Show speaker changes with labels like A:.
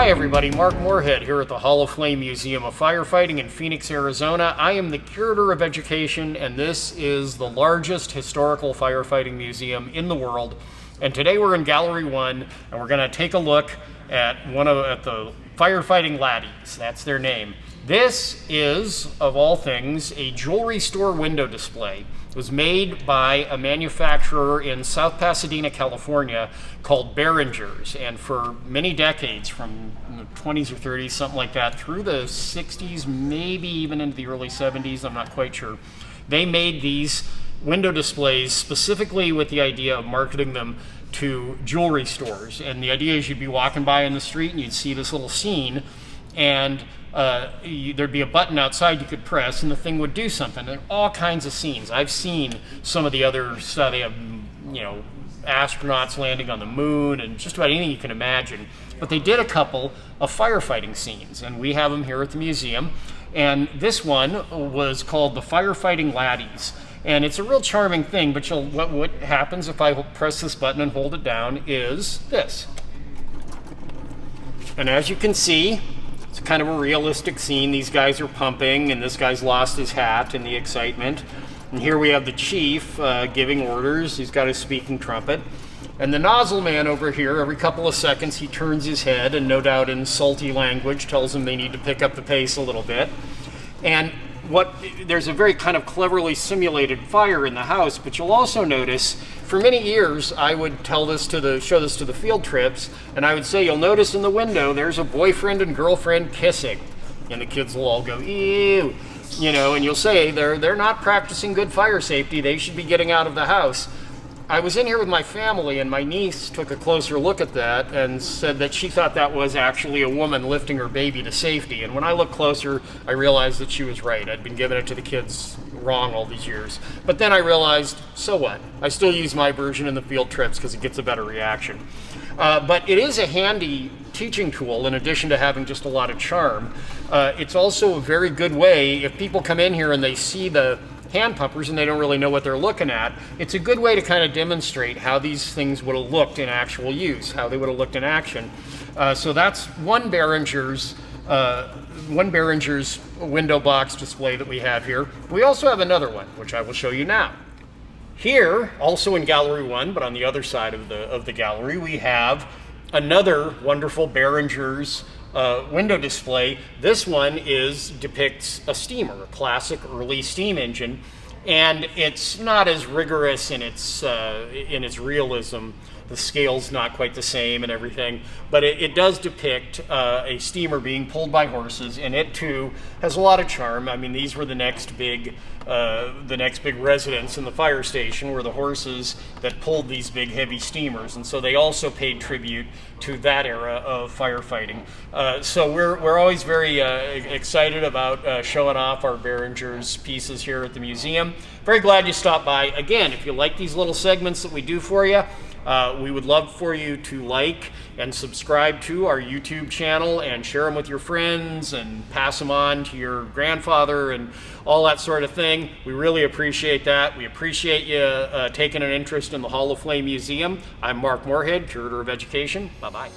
A: Hi everybody, Mark Moorhead here at the Hall of Flame Museum of Firefighting in Phoenix, Arizona. I am the Curator of Education, and this is the largest historical firefighting museum in the world. And today we're in Gallery 1, and we're going to take a look at the firefighting laddies. That's their name. This is, of all things, a jewelry store window display. It was made by a manufacturer in South Pasadena, California called Baranger's, and for many decades, from the 20s or 30s, something like that, through the 60s, maybe even into the early 70s, I'm not quite sure, they made these window displays specifically with the idea of marketing them to jewelry stores. And the idea is you'd be walking by in the street and you'd see this little scene, and there'd be a button outside you could press and the thing would do something. There are all kinds of scenes. I've seen some of the other stuff. They have, astronauts landing on the moon and just about anything you can imagine. But they did a couple of firefighting scenes, and we have them here at the museum. And this one was called the Firefighting Laddies. And it's a real charming thing, but what happens if I press this button and hold it down is this. And as you can see, it's kind of a realistic scene. These guys are pumping, and this guy's lost his hat in the excitement. And here we have the chief giving orders. He's got his speaking trumpet. And the nozzle man over here, every couple of seconds, he turns his head and no doubt in salty language tells them they need to pick up the pace a little bit. And there's a very kind of cleverly simulated fire in the house, but you'll also notice for many years I would show this to the field trips, and I would say, you'll notice in the window there's a boyfriend and girlfriend kissing, and the kids will all go, ew, and you'll say they're not practicing good fire safety, they should be getting out of the house. I was in here with my family, and my niece took a closer look at that and said that she thought that was actually a woman lifting her baby to safety. And when I looked closer, I realized that she was right. I'd been giving it to the kids wrong all these years. But then I realized, so what? I still use my version in the field trips because it gets a better reaction. But it is a handy teaching tool in addition to having just a lot of charm. It's also a very good way, if people come in here and they see the hand pumpers and they don't really know what they're looking at, it's a good way to kind of demonstrate how these things would have looked in actual use, how they would have looked in action. So that's one Baranger's window box display that we have here. We also have another one, which I will show you now. Here, also in Gallery 1, but on the other side of the gallery, we have another wonderful Baranger's window display. This one depicts a steamer, a classic early steam engine, and it's not as rigorous in its realism. The scale's not quite the same and everything, but it does depict a steamer being pulled by horses, and it too has a lot of charm. I mean, these were the next big residents in the fire station were the horses that pulled these big heavy steamers, and so they also paid tribute to that era of firefighting. So we're always very excited about showing off our Baranger's pieces here at the museum. Very glad you stopped by. Again, if you like these little segments that we do for you, we would love for you to like and subscribe to our YouTube channel and share them with your friends and pass them on to your grandfather and all that sort of thing. We really appreciate that. We appreciate you taking an interest in the Hall of Flame Museum. I'm Mark Moorhead, Curator of Education. Bye-bye.